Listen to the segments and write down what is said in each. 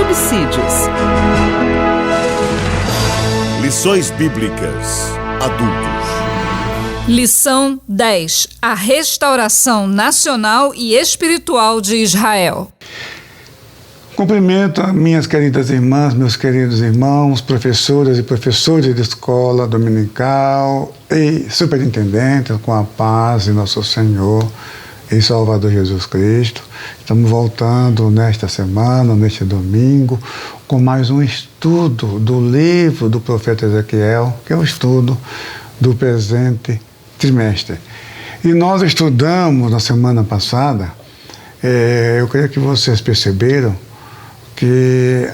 subsídios. Lições Bíblicas Adultos. Lição 10. A restauração nacional e espiritual de Israel. Cumprimento minhas queridas irmãs, meus queridos irmãos, professoras e professores de escola dominical e superintendentes, com a paz de nosso Senhor e Salvador Jesus Cristo. Estamos voltando nesta semana, neste domingo, com mais um estudo do livro do profeta Ezequiel, que é o estudo do presente trimestre. E nós estudamos na semana passada, eu creio que vocês perceberam que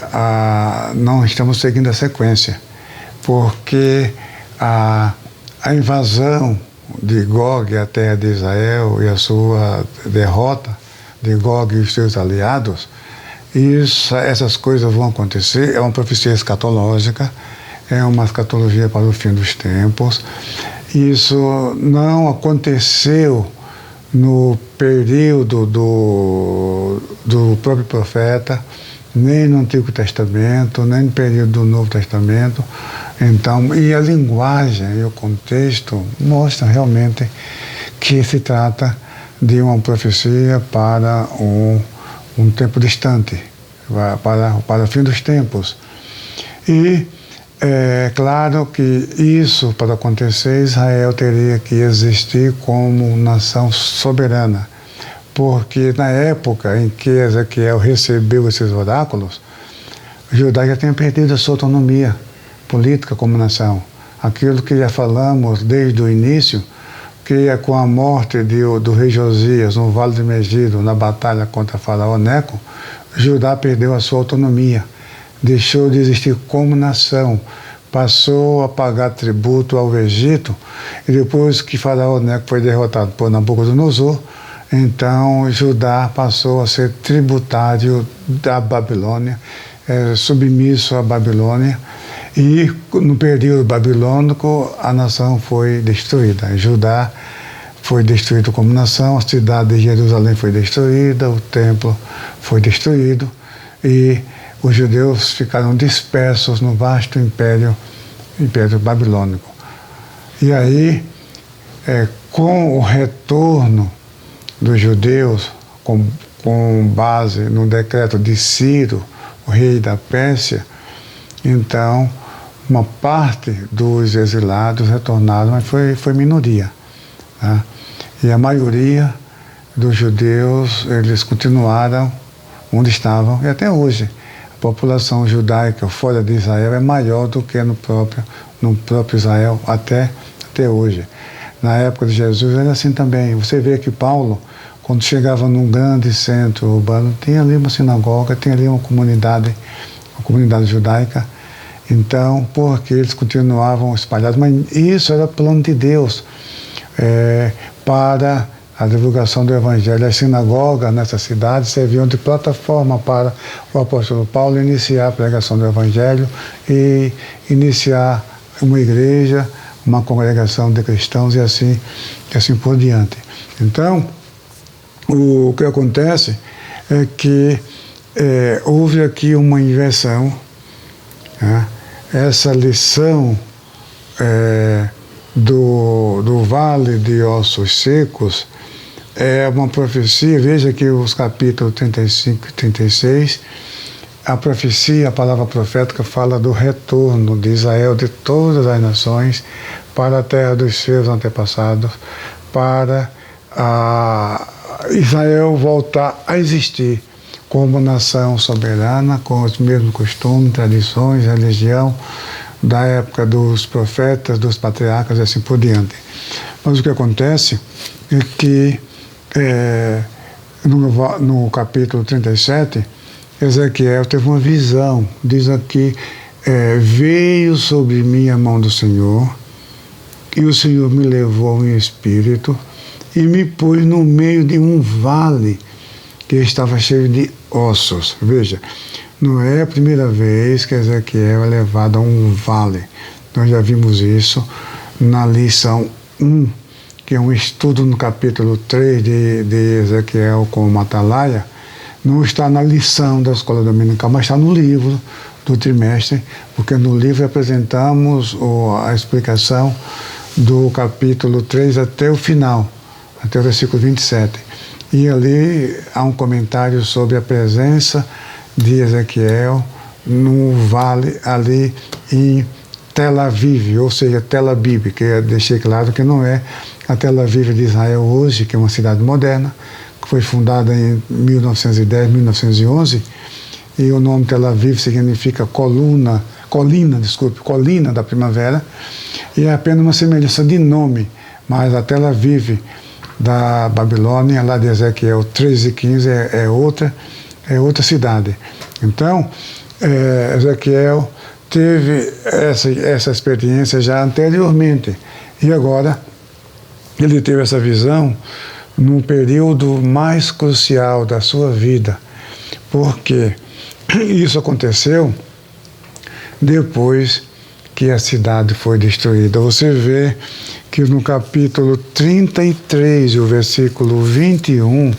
não estamos seguindo a sequência, porque a invasão de Gog à terra de Israel e a sua derrota de Gog e os seus aliados, essas coisas vão acontecer, é uma profecia escatológica, é uma escatologia para o fim dos tempos. Isso não aconteceu no período do próprio profeta, nem no Antigo Testamento, nem no período do Novo Testamento. Então, e a linguagem e o contexto mostram realmente que se trata de uma profecia para um tempo distante, para o fim dos tempos. E é claro que isso, para acontecer, Israel teria que existir como nação soberana, porque na época em que Ezequiel recebeu esses oráculos, Judá já tinha perdido a sua autonomia política como nação. Aquilo que já falamos desde o início, que é com a morte do rei Josias no Vale de Megido, na batalha contra Faraó Neco, Judá perdeu a sua autonomia, deixou de existir como nação, passou a pagar tributo ao Egito, e depois que Faraó Neco foi derrotado por Nabucodonosor, então Judá passou a ser tributário da Babilônia, submisso à Babilônia, e no período babilônico a nação foi destruída. Judá foi destruído como nação, a cidade de Jerusalém foi destruída, o templo foi destruído e os judeus ficaram dispersos no vasto império babilônico. E aí, com o retorno dos judeus, com base no decreto de Ciro, o rei da Pérsia, então uma parte dos exilados retornaram, mas foi minoria, tá? E a maioria dos judeus, eles continuaram onde estavam, e até hoje a população judaica fora de Israel é maior do que no próprio Israel até hoje. Na época de Jesus era assim também. Você vê que Paulo, quando chegava num grande centro urbano, tinha ali uma sinagoga, tinha ali uma comunidade judaica. Então, porque eles continuavam espalhados, mas isso era plano de Deus para a divulgação do Evangelho. A sinagoga nessa cidade serviam de plataforma para o apóstolo Paulo iniciar a pregação do Evangelho e iniciar uma igreja, uma congregação de cristãos e assim por diante. Então, o que acontece é que houve aqui uma inversão, né? Essa lição do Vale de Ossos Secos é uma profecia. Veja que os capítulos 35 e 36, a profecia, a palavra profética fala do retorno de Israel, de todas as nações, para a terra dos seus antepassados, para Israel voltar a existir como nação soberana, com os mesmos costumes, tradições, religião da época dos profetas, dos patriarcas e assim por diante. Mas o que acontece é que no capítulo 37, Ezequiel teve uma visão, diz aqui, veio sobre mim a mão do Senhor, e o Senhor me levou em espírito e me pôs no meio de um vale que estava cheio de ossos. Veja, não é a primeira vez que Ezequiel é levado a um vale. Nós já vimos isso na lição 1, que é um estudo no capítulo 3 de Ezequiel com o Atalaia, não está na lição da escola dominical, mas está no livro do trimestre, porque no livro apresentamos a explicação do capítulo 3 até o final, até o versículo 27. E ali há um comentário sobre a presença de Ezequiel no vale ali em Tel Aviv, ou seja, Tel Abib, que eu deixei claro que não é a Tel Aviv de Israel hoje, que é uma cidade moderna, que foi fundada em 1910, 1911, e o nome Tel Aviv significa colina da primavera, e é apenas uma semelhança de nome, mas a Tel Aviv da Babilônia, lá de Ezequiel 13:15, é outra cidade. Então, Ezequiel teve essa experiência já anteriormente, e agora ele teve essa visão num período mais crucial da sua vida, porque isso aconteceu depois que a cidade foi destruída. Você vê que no capítulo 33, o versículo 21,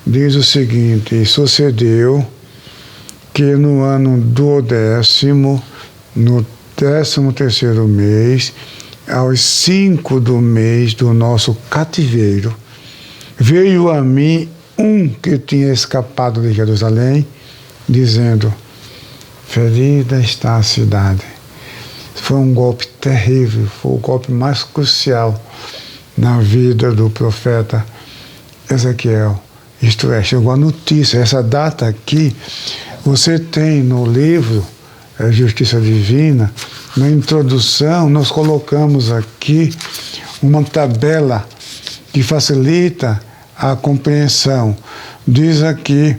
diz o seguinte: e sucedeu que no ano do 10º, no 13º mês, aos 5 do mês do nosso cativeiro, veio a mim um que tinha escapado de Jerusalém, dizendo: ferida está a cidade. Foi um golpe terrível, foi o golpe mais crucial na vida do profeta Ezequiel. Isto é, chegou a notícia, essa data aqui, você tem no livro Justiça Divina, na introdução, nós colocamos aqui uma tabela que facilita a compreensão. Diz aqui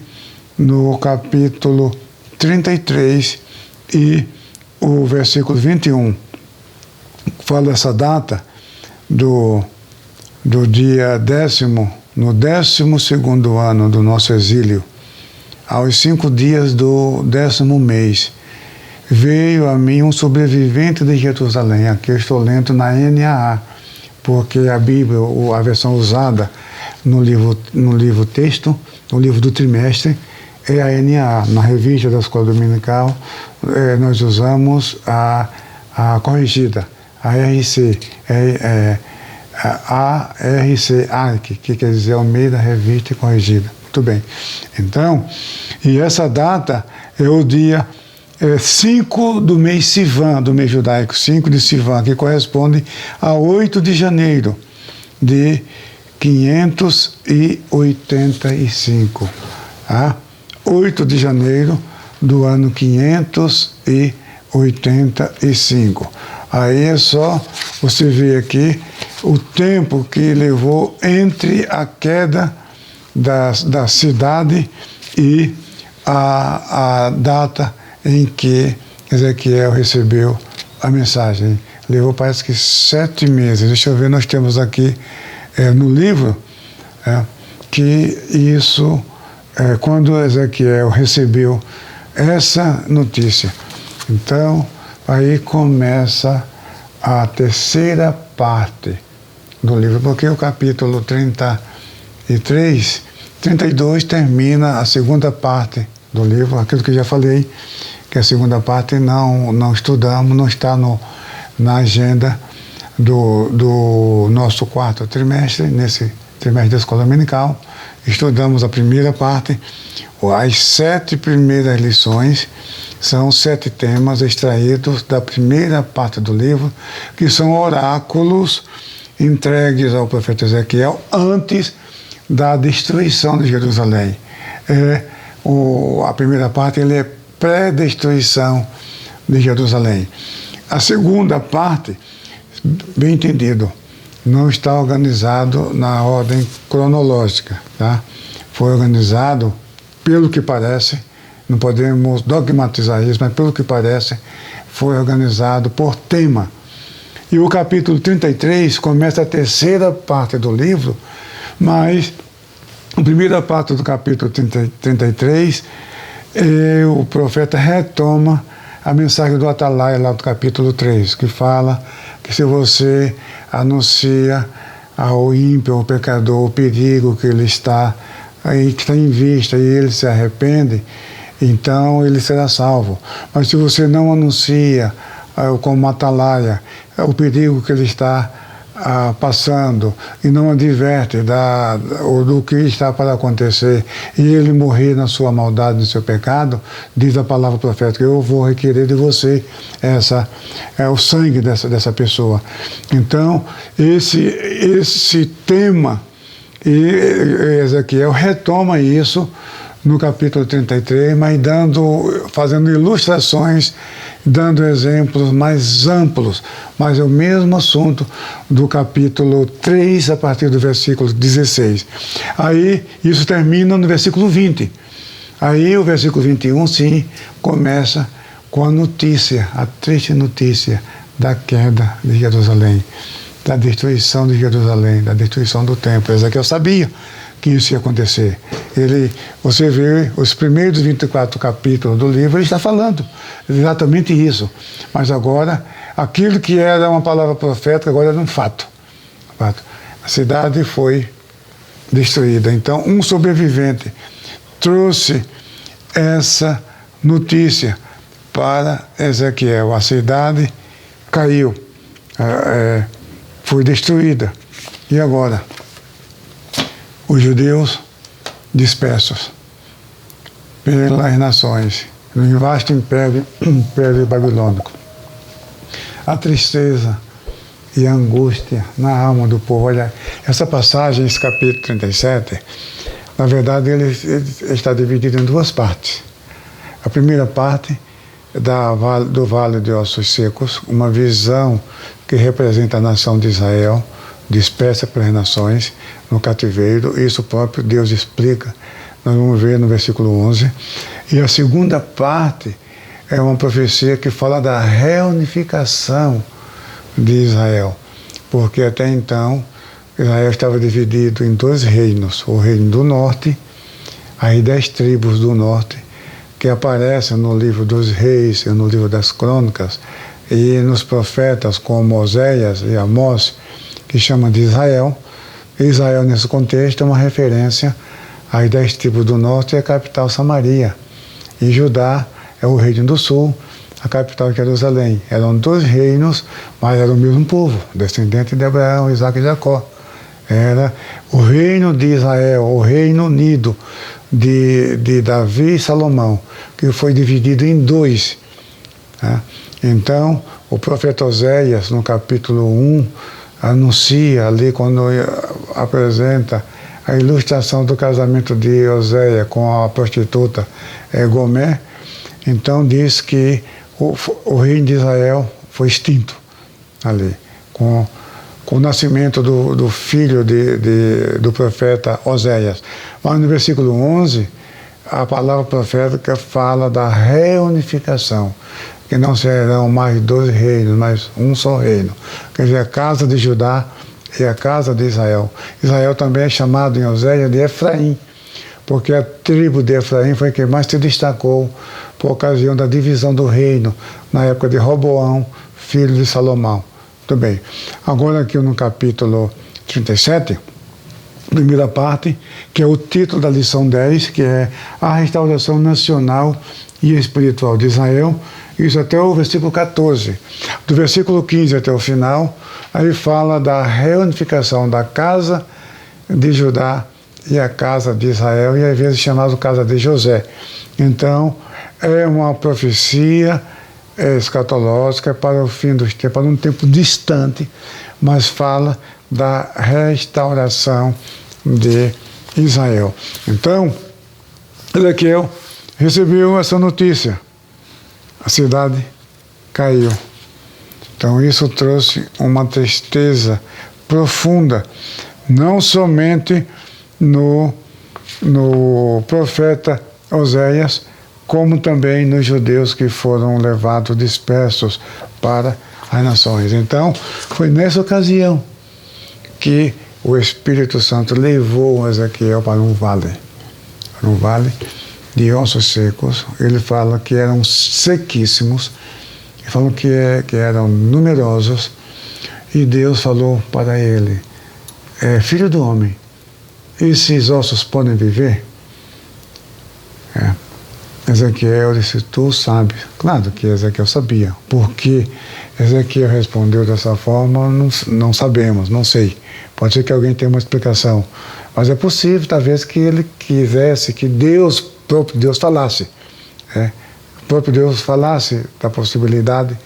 no capítulo 33 e o versículo 21, fala essa data do dia 10º, no 12º ano do nosso exílio, aos 5 dias do 10º mês, veio a mim um sobrevivente de Jerusalém. Aqui eu estou lendo na NAA, porque a Bíblia, a versão usada no livro texto, no livro do trimestre, é a NAA. Na revista da Escola Dominical, nós usamos a corrigida, a RC, a RC ARC, que quer dizer Almeida Revista e Corrigida. Muito bem. Então, e essa data é o dia 5 do mês Sivan, do mês judaico, 5 de Sivan, que corresponde a 8 de janeiro de 585. 8 de janeiro do ano 585. Aí é só você ver aqui o tempo que levou entre a queda da cidade e a data em que Ezequiel recebeu a mensagem. Levou, parece que 7 meses. Deixa eu ver, nós temos aqui no livro que isso, quando Ezequiel recebeu essa notícia. Então, aí começa a terceira parte do livro, porque o capítulo 32 termina a segunda parte do livro, aquilo que eu já falei, que a segunda parte não estudamos, não está na agenda do nosso 4º trimestre, nesse trimestre da Escola Dominical. Estudamos a primeira parte, as 7 primeiras lições, são 7 temas extraídos da primeira parte do livro, que são oráculos entregues ao profeta Ezequiel antes da destruição de Jerusalém. A primeira parte ele é pré-destruição de Jerusalém. A segunda parte, bem entendido, não está organizado na ordem cronológica, tá? Foi organizado, pelo que parece, não podemos dogmatizar isso, mas pelo que parece, foi organizado por tema. E o capítulo 33 começa a terceira parte do livro, mas a primeira parte do capítulo 33, o profeta retoma a mensagem do Atalaia, lá do capítulo 3, que fala que se você anuncia ao ímpio, ao pecador, o perigo que ele está aí que está em vista e ele se arrepende, então ele será salvo. Mas se você não anuncia como atalaia o perigo que ele está passando e não adverte do que está para acontecer e ele morrer na sua maldade, no seu pecado, diz a palavra profética: eu vou requerer de você o sangue dessa pessoa. Então, esse tema, e Ezequiel retoma isso no capítulo 33, mas fazendo ilustrações, dando exemplos mais amplos, mas é o mesmo assunto do capítulo 3, a partir do versículo 16. Aí, isso termina no versículo 20. Aí, o versículo 21, sim, começa com a notícia, a triste notícia da queda de Jerusalém, da destruição de Jerusalém, da destruição do templo. Ezequiel sabia que isso ia acontecer. Você vê os primeiros 24 capítulos do livro, ele está falando exatamente isso. Mas agora, aquilo que era uma palavra profética, agora era um fato. A cidade foi destruída. Então, um sobrevivente trouxe essa notícia para Ezequiel. A cidade caiu, foi destruída. E agora? Os judeus dispersos pelas nações, no vasto império babilônico. A tristeza e a angústia na alma do povo. Olha, essa passagem, esse capítulo 37, na verdade ele está dividido em duas partes. A primeira parte do Vale de Ossos Secos, uma visão que representa a nação de Israel, dispersa pelas nações, no cativeiro. Isso o próprio Deus explica, nós vamos ver no versículo 11. E a segunda parte é uma profecia que fala da reunificação de Israel, porque até então Israel estava dividido em dois reinos: o reino do norte, aí 10 tribos do norte, que aparecem no livro dos reis e no livro das crônicas, e nos profetas como Oséias e Amós, que chamam de Israel. Israel, nesse contexto, é uma referência às 10 tribos do norte e a capital Samaria. E Judá é o reino do sul, a capital Jerusalém. Eram 2 reinos, mas era o mesmo povo, descendente de Abraão, Isaac e Jacó. Era o reino de Israel, o reino unido de Davi e Salomão, que foi dividido em 2. Né? Então, o profeta Oséias, no capítulo 1, anuncia ali, quando apresenta a ilustração do casamento de Oséias com a prostituta Gomé, então diz que o reino de Israel foi extinto ali, com o nascimento do filho do profeta Oséias. Mas no versículo 11, a palavra profética fala da reunificação, que não serão mais 2 reinos, mas um só reino. Quer dizer, a casa de Judá e a casa de Israel. Israel também é chamado em Oséias de Efraim, porque a tribo de Efraim foi quem mais se destacou por ocasião da divisão do reino, na época de Roboão, filho de Salomão. Muito bem. Agora aqui no capítulo 37, primeira parte, que é o título da lição 10, que é a restauração nacional e espiritual de Israel. Isso até o versículo 14. Do versículo 15 até o final, aí fala da reunificação da casa de Judá e a casa de Israel, e às vezes chamado casa de José. Então, é uma profecia escatológica para o fim dos tempos, para um tempo distante, mas fala da restauração de Israel. Então, Ezequiel recebeu essa notícia. A cidade caiu. Então isso trouxe uma tristeza profunda, não somente no profeta Oséias, como também nos judeus que foram levados dispersos para as nações. Então, foi nessa ocasião que o Espírito Santo levou Ezequiel para um vale de ossos secos. Ele fala que eram sequíssimos, ele falou que eram numerosos, e Deus falou para ele: filho do homem, esses ossos podem viver? Ezequiel disse, tu sabes. Claro que Ezequiel sabia. Por que Ezequiel respondeu dessa forma, não sabemos, não sei. Pode ser que alguém tenha uma explicação. Mas é possível, talvez, que ele quisesse que Deus, próprio Deus, falasse. O próprio Deus falasse da possibilidade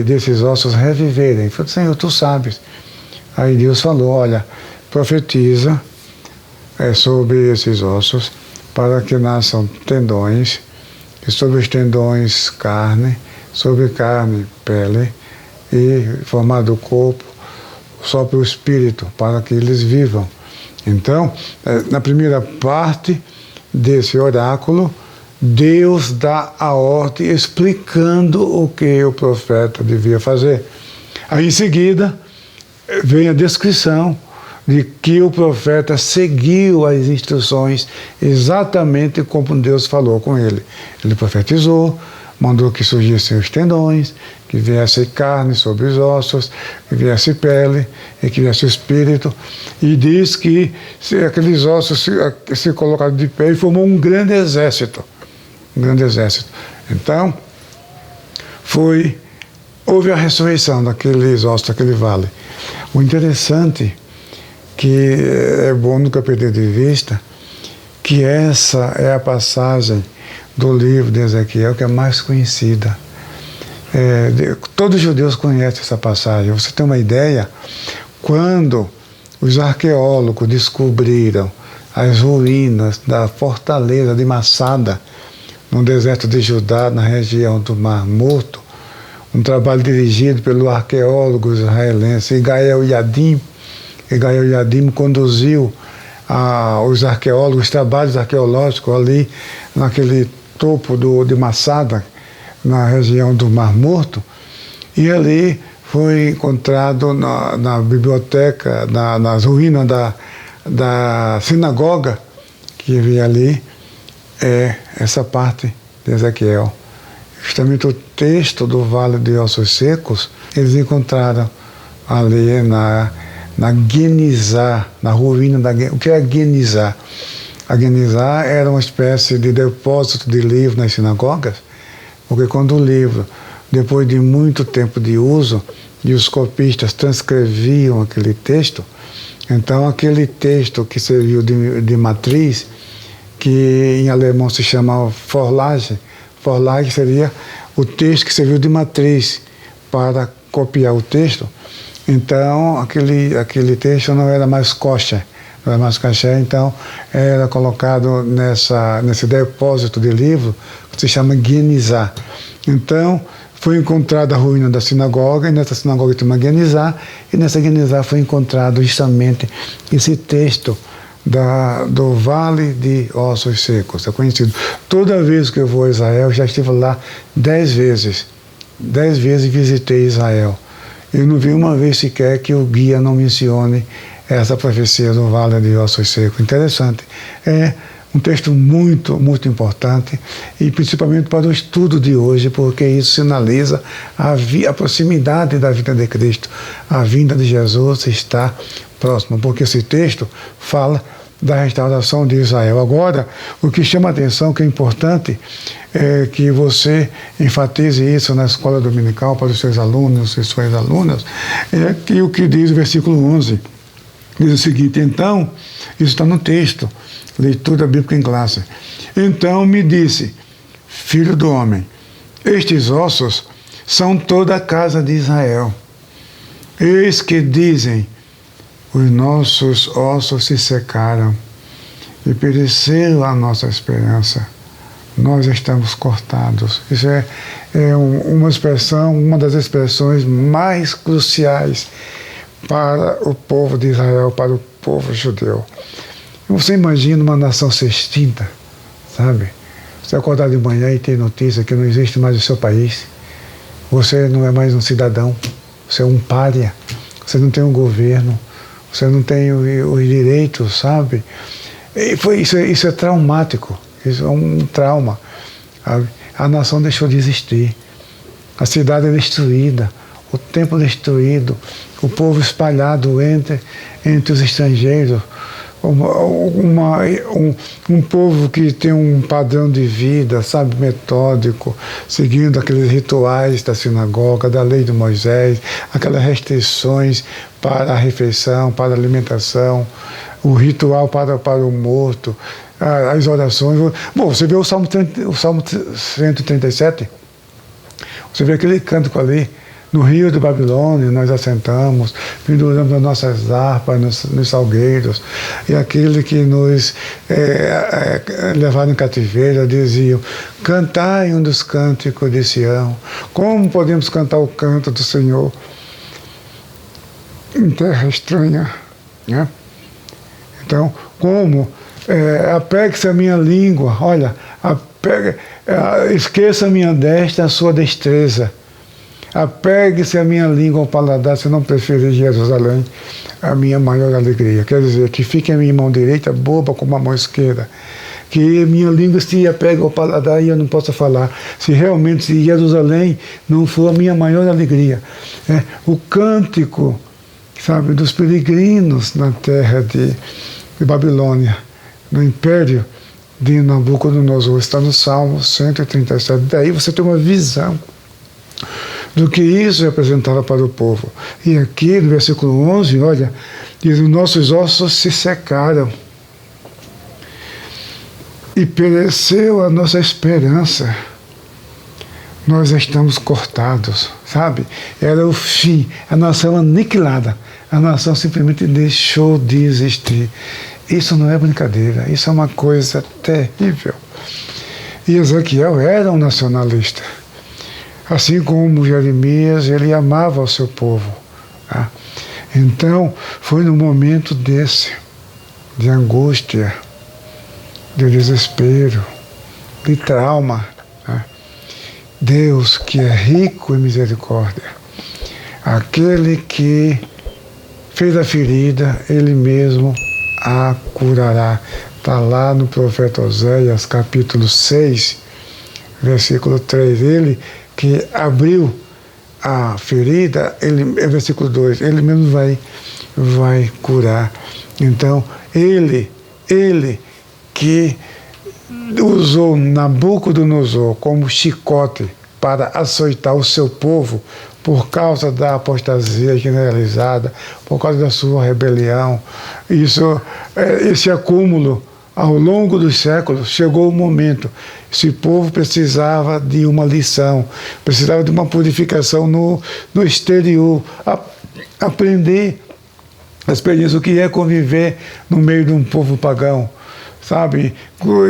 desses ossos reviverem. Ele falou, Senhor, tu sabes. Aí Deus falou, olha, profetiza sobre esses ossos, para que nasçam tendões, e sobre os tendões carne, sobre carne pele, e formado o corpo, sopra o espírito, para que eles vivam. Então, na primeira parte desse oráculo, Deus dá a ordem explicando o que o profeta devia fazer. Aí em seguida, vem a descrição de que o profeta seguiu as instruções exatamente como Deus falou com ele. Ele profetizou, mandou que surgissem os tendões, que viesse carne sobre os ossos, que viesse pele e que viesse o espírito. E diz que aqueles ossos se colocaram de pé e formou um grande exército. Um grande exército. Então, houve a ressurreição daqueles ossos, daquele vale. O interessante, que é bom nunca perder de vista, que essa é a passagem do livro de Ezequiel que é mais conhecida. Todos os judeus conhecem essa passagem. Você tem uma ideia? Quando os arqueólogos descobriram as ruínas da fortaleza de Massada, no deserto de Judá, na região do Mar Morto, um trabalho dirigido pelo arqueólogo israelense Gael Yadim, e Gael Yadim conduziu os arqueólogos, os trabalhos arqueológicos ali naquele topo de Massada, na região do Mar Morto, e ali foi encontrado na biblioteca, nas ruínas da sinagoga que havia ali, essa parte de Ezequiel. Justamente o texto do Vale de Ossos Secos, eles encontraram ali na Genizá, na ruína da Genizá. O que é Genizá? A Genizá era uma espécie de depósito de livro nas sinagogas, porque quando o livro, depois de muito tempo de uso, e os copistas transcreviam aquele texto, então aquele texto que serviu de matriz, que em alemão se chama Vorlage, Vorlage seria o texto que serviu de matriz para copiar o texto. Então, aquele texto não era mais kosher, não era mais kosher, então era colocado nesse depósito de livro, que se chama Genizá. Então, foi encontrada a ruína da sinagoga, e nessa sinagoga tem uma Genizá, e nessa Genizá foi encontrado justamente esse texto do Vale de Ossos Secos, é conhecido. Toda vez que eu vou a Israel, já estive lá 10 vezes. 10 vezes visitei Israel. Eu não vi uma vez sequer que o guia não mencione essa profecia do Vale de Ossos Secos. Interessante. É um texto muito, muito importante, e principalmente para o estudo de hoje, porque isso sinaliza a proximidade da vinda de Cristo. A vinda de Jesus está próxima, porque esse texto fala da restauração de Israel. Agora, o que chama a atenção, que é importante, é que você enfatize isso na escola dominical para os seus alunos e suas alunas, é que o que diz o versículo 11, diz o seguinte: então, isso está no texto, leitura bíblica em classe. Então me disse, filho do homem, estes ossos são toda a casa de Israel. Eis que dizem, os nossos ossos se secaram e pereceu a nossa esperança. Nós estamos cortados. Isso é uma das expressões mais cruciais para o povo de Israel, para o povo judeu. Você imagina uma nação se extinta, sabe? Você acordar de manhã e ter notícia que não existe mais o seu país. Você não é mais um cidadão, você é um pária, você não tem um governo, você não tem os direitos, sabe? Isso é traumático, isso é um trauma. A nação deixou de existir, a cidade é destruída, o templo destruído, o povo espalhado entre os estrangeiros, um povo que tem um padrão de vida, sabe, metódico, seguindo aqueles rituais da sinagoga, da lei de Moisés, aquelas restrições para a refeição, para a alimentação, o ritual para o morto, as orações. Bom, você vê o Salmo 137, você vê aquele cântico ali. No rio de Babilônia nós assentamos, penduramos as nossas harpas nos salgueiros, e aquele que nos levaram em cativeiro diziam: cantai um dos cânticos de Sião. Como podemos cantar o canto do Senhor em terra estranha, né? Então, como apegue-se a minha língua, olha, esqueça a minha destra, a sua destreza. Apegue-se a minha língua ao paladar, se não preferir Jerusalém, a minha maior alegria. Quer dizer, que fique a minha mão direita boba como a mão esquerda. Que minha língua se apegue ao paladar e eu não possa falar. Se realmente Jerusalém não for a minha maior alegria. O cântico, sabe, dos peregrinos na terra de Babilônia, no império de Nabucodonosor, está no Salmo 137. Daí você tem uma visão do que isso representava para o povo. E aqui no versículo 11, olha, diz: os nossos ossos se secaram e pereceu a nossa esperança. Nós estamos cortados, sabe? Era o fim, a nação aniquilada, a nação simplesmente deixou de existir. Isso não é brincadeira, isso é uma coisa terrível. E Ezequiel era um nacionalista. Assim como Jeremias, ele amava o seu povo. Tá? Então, foi num momento desse, de angústia, de desespero, de trauma. Tá? Deus, que é rico em misericórdia, aquele que fez a ferida, ele mesmo a curará. Está lá no profeta Oséias, capítulo 6, versículo 3. Ele que abriu a ferida, versículo 2, ele mesmo vai curar. Então, ele que usou Nabucodonosor como chicote para açoitar o seu povo por causa da apostasia generalizada, por causa da sua rebelião, esse acúmulo ao longo dos séculos, chegou o momento. Esse povo precisava de uma lição, precisava de uma purificação no exterior, aprender a experiência, o que é conviver no meio de um povo pagão, sabe?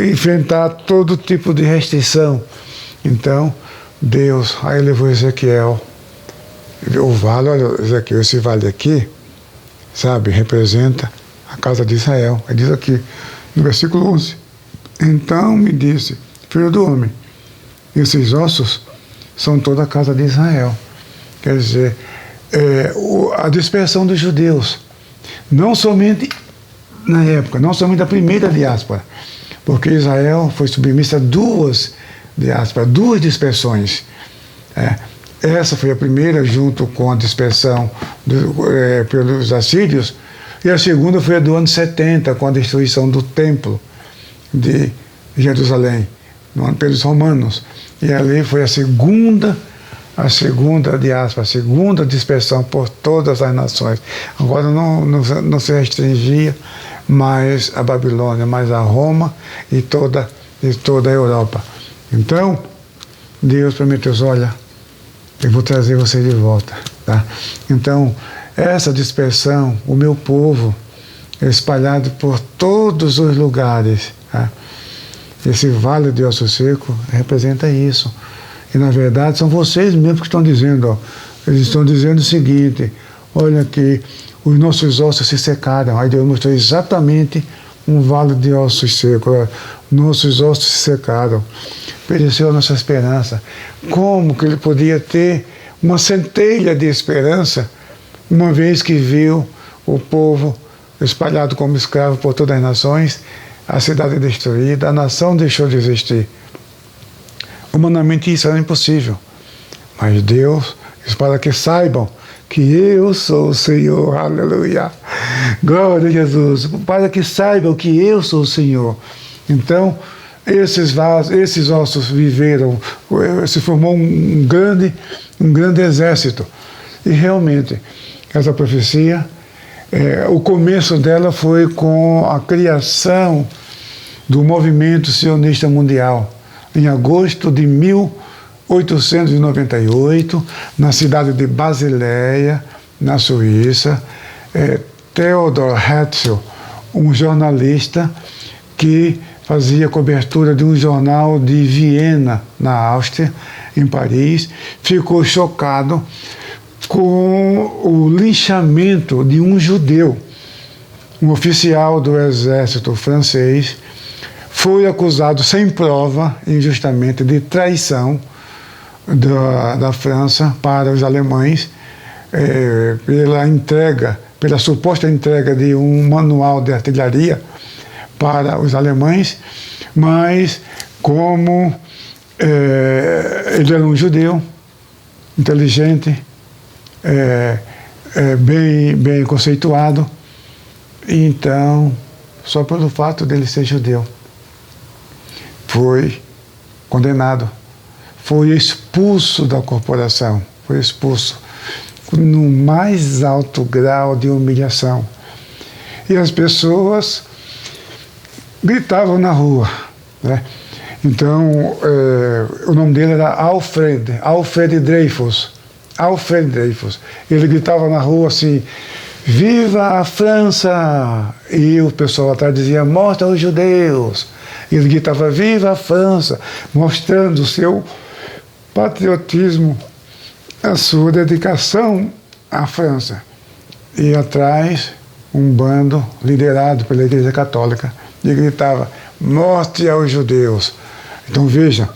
Enfrentar todo tipo de restrição. Então, Deus, aí levou Ezequiel, o vale, olha, Ezequiel, esse vale aqui, sabe, representa a casa de Israel. Ele diz aqui, no versículo 11, então me disse: filho do homem, esses ossos são toda a casa de Israel. Quer dizer, a dispersão dos judeus, não somente na época, não somente a primeira diáspora, porque Israel foi submissa a duas diásporas, duas dispersões. Essa foi a primeira, junto com a dispersão pelos assírios, e a segunda foi a do ano 70, com a destruição do templo de Jerusalém, pelos romanos. E ali foi a segunda diáspora, a segunda dispersão por todas as nações. Agora não se restringia mais a Babilônia, mas a Roma e toda a Europa. Então, Deus prometeu: olha, eu vou trazer você de volta. Tá? Então, essa dispersão, o meu povo, espalhado por todos os lugares, tá? Esse vale de osso seco representa isso. E, na verdade, são vocês mesmos que estão dizendo, ó, eles estão dizendo o seguinte: olha que os nossos ossos se secaram. Aí Deus mostrou exatamente um vale de ossos secos. Nossos ossos se secaram. Pereceu a nossa esperança. Como que ele podia ter uma centelha de esperança, uma vez que viu o povo espalhado como escravo por todas as nações, a cidade destruída, a nação deixou de existir? Humanamente isso era impossível. Mas Deus, para que saibam que eu sou o Senhor, aleluia. Glória a Jesus, para que saibam que eu sou o Senhor. Então, esses ossos viveram, se formou um grande exército. E realmente, essa profecia, o começo dela foi com a criação do movimento sionista mundial, em agosto de 1898, na cidade de Basileia, na Suíça. Theodor Herzl, um jornalista que fazia cobertura de um jornal de Viena, na Áustria, em Paris, ficou chocado com o linchamento de um judeu. Um oficial do exército francês foi acusado sem prova, injustamente, de traição da França para os alemães, pela suposta entrega de um manual de artilharia para os alemães, mas como ele era um judeu inteligente, bem conceituado, então, só pelo fato dele ser judeu, foi condenado, foi expulso da corporação, foi expulso no mais alto grau de humilhação. E as pessoas gritavam na rua, né? Então, o nome dele era Alfred Dreyfus. Alfred Dreyfus. Ele gritava na rua assim: viva a França! E o pessoal atrás dizia: morta os judeus! E ele gritava: viva a França! Mostrando o seu patriotismo, a sua dedicação à França. E atrás, um bando liderado pela Igreja Católica, e gritava: morte aos judeus! Então veja,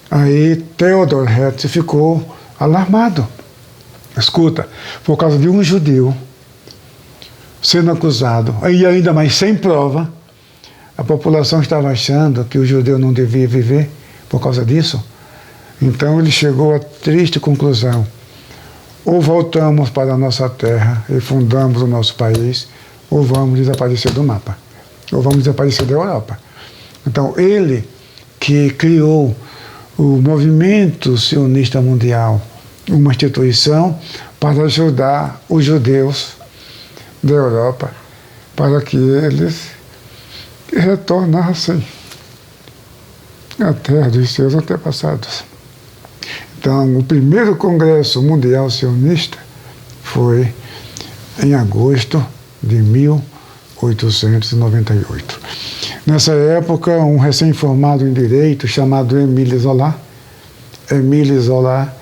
aí Theodor Herzl ficou alarmado. Escuta, por causa de um judeu sendo acusado, e ainda mais sem prova, a população estava achando que o judeu não devia viver por causa disso. Então ele chegou à triste conclusão: ou voltamos para a nossa terra e fundamos o nosso país, ou vamos desaparecer do mapa, ou vamos desaparecer da Europa. Então ele que criou o movimento sionista mundial, uma instituição para ajudar os judeus da Europa, para que eles retornassem à terra dos seus antepassados. Então, o primeiro Congresso Mundial Sionista foi em agosto de 1898. Nessa época, um recém-formado em Direito chamado Émile Zola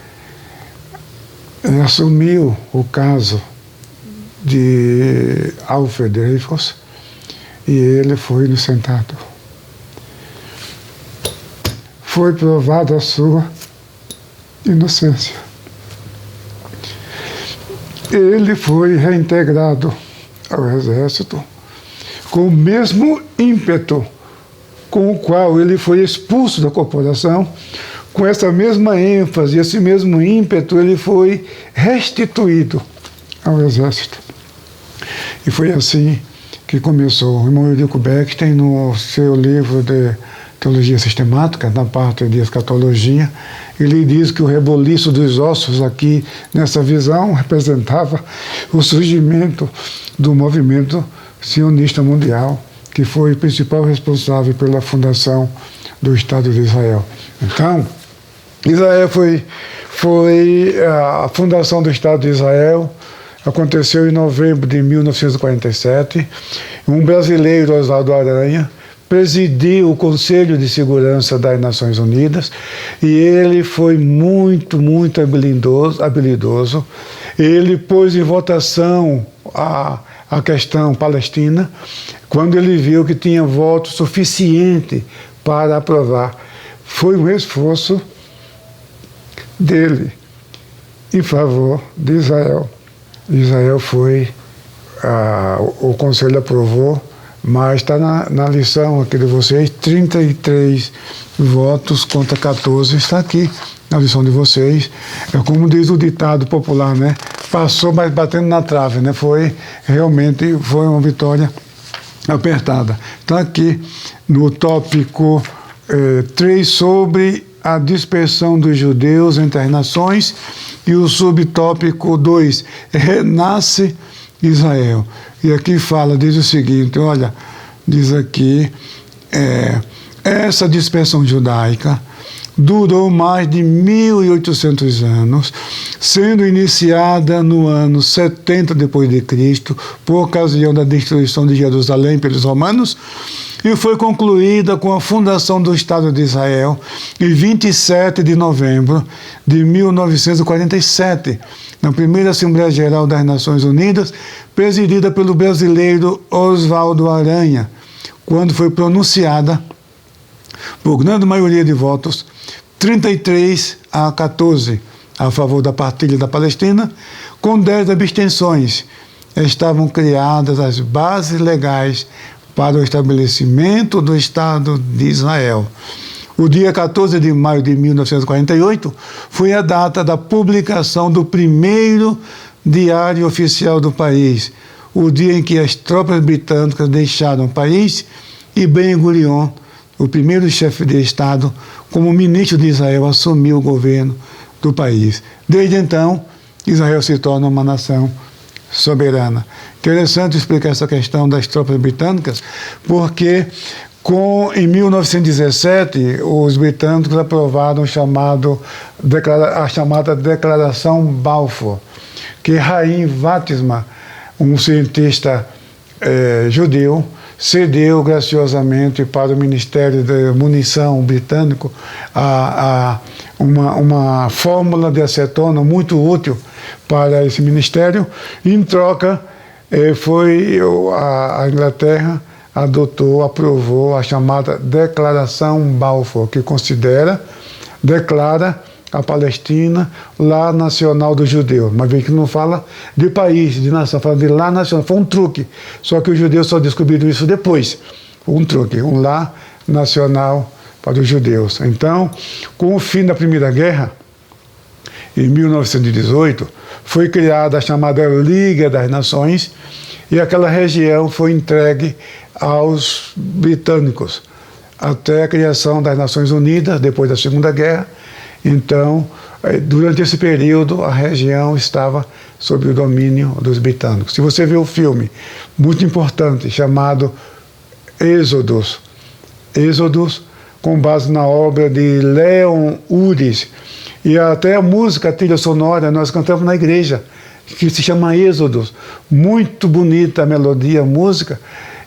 assumiu o caso de Alfred Dreyfus e ele foi inocentado. Foi provada a sua inocência. Ele foi reintegrado ao exército com o mesmo ímpeto com o qual ele foi expulso da corporação. Com essa mesma ênfase, esse mesmo ímpeto, ele foi restituído ao exército. E foi assim que começou. O irmão Eurico Beckstein, no seu livro de Teologia Sistemática, na parte de escatologia, ele diz que o reboliço dos ossos aqui, nessa visão, representava o surgimento do movimento sionista mundial, que foi o principal responsável pela fundação do Estado de Israel. Então, Israel foi a fundação do Estado de Israel, aconteceu em novembro de 1947. Um brasileiro, Oswaldo Aranha, presidiu o Conselho de Segurança das Nações Unidas e ele foi muito habilidoso. Ele pôs em votação a questão palestina quando ele viu que tinha voto suficiente para aprovar. Foi um esforço dele em favor de Israel. Israel foi, o Conselho aprovou, mas está na lição aqui de vocês, 33 votos contra 14, está aqui na lição de vocês. É como diz o ditado popular, né? passou, mas batendo na trave, né? Realmente foi uma vitória apertada. Então aqui no tópico 3 sobre a dispersão dos judeus entre as nações, e o subtópico 2, renasce Israel. E aqui diz o seguinte, olha, diz aqui, essa dispersão judaica durou mais de 1.800 anos, sendo iniciada no ano 70 depois de Cristo, por ocasião da destruição de Jerusalém pelos romanos, e foi concluída com a fundação do Estado de Israel em 27 de novembro de 1947, na primeira Assembleia Geral das Nações Unidas, presidida pelo brasileiro Oswaldo Aranha, quando foi pronunciada, por grande maioria de votos, 33-14, a favor da partilha da Palestina, com 10 abstenções. Estavam criadas as bases legais para o estabelecimento do Estado de Israel. O dia 14 de maio de 1948 foi a data da publicação do primeiro diário oficial do país, o dia em que as tropas britânicas deixaram o país e Ben-Gurion, o primeiro chefe de Estado, como ministro de Israel, assumiu o governo do país. Desde então, Israel se torna uma nação soberana. Interessante explicar essa questão das tropas britânicas, porque em 1917, os britânicos aprovaram a chamada Declaração Balfour, que Haim Vatisma, um cientista judeu, cedeu graciosamente para o Ministério da Munição britânico uma fórmula de acetona muito útil para esse ministério. Em troca, a Inglaterra aprovou a chamada Declaração Balfour, que declara a Palestina lar nacional do judeu. Mas vem que não fala de país, de nação, fala de lar nacional. Foi um truque. Só que os judeus só descobriram isso depois. Um truque, um lar nacional para os judeus. Então, com o fim da Primeira Guerra, em 1918, foi criada a chamada Liga das Nações, e aquela região foi entregue aos britânicos, até a criação das Nações Unidas, depois da Segunda Guerra. Então, durante esse período, a região estava sob o domínio dos britânicos. Se você vê o filme, muito importante, chamado Êxodos, com base na obra de Leon Uris, e até a música, a trilha sonora, nós cantamos na igreja, que se chama Êxodos. Muito bonita a melodia, a música,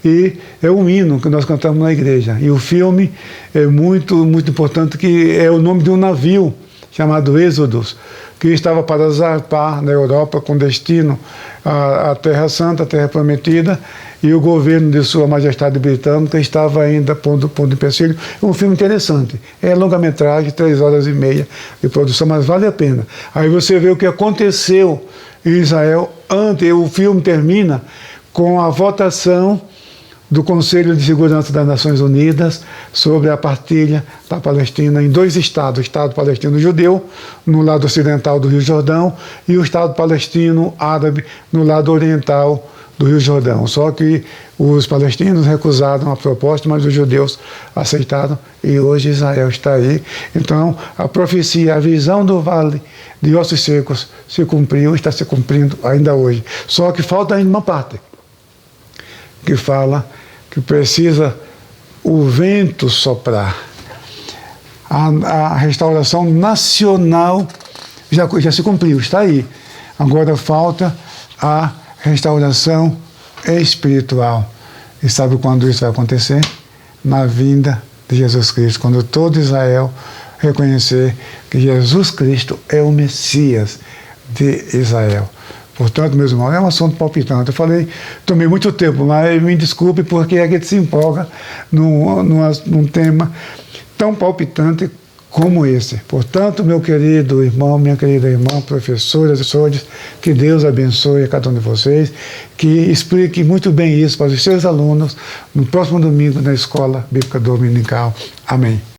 e é um hino que nós cantamos na igreja. E o filme é muito, muito importante, que é o nome de um navio chamado Êxodos, que estava para zarpar na Europa com destino à Terra Santa, a Terra Prometida, e o governo de Sua Majestade Britânica estava ainda pondo empecilho. É um filme interessante, é longa-metragem, 3 horas e meia de produção, mas vale a pena. Aí você vê o que aconteceu em Israel o filme termina com a votação do Conselho de Segurança das Nações Unidas sobre a partilha da Palestina em 2 estados, o Estado palestino judeu, no lado ocidental do Rio Jordão, e o Estado palestino árabe, no lado oriental do Rio Jordão. Só que os palestinos recusaram a proposta, mas os judeus aceitaram, e hoje Israel está aí. Então, a profecia, a visão do vale de ossos secos se cumpriu, está se cumprindo ainda hoje. Só que falta ainda uma parte, que fala que precisa o vento soprar. A restauração nacional já se cumpriu, está aí. Agora falta a restauração espiritual. E sabe quando isso vai acontecer? Na vinda de Jesus Cristo, quando todo Israel reconhecer que Jesus Cristo é o Messias de Israel. Portanto, meus irmãos, é um assunto palpitante. Eu tomei muito tempo, mas me desculpe, porque a gente se empolga num tema tão palpitante como esse. Portanto, meu querido irmão, minha querida irmã, professoras e professores, que Deus abençoe a cada um de vocês, que explique muito bem isso para os seus alunos no próximo domingo na Escola Bíblica Dominical. Amém.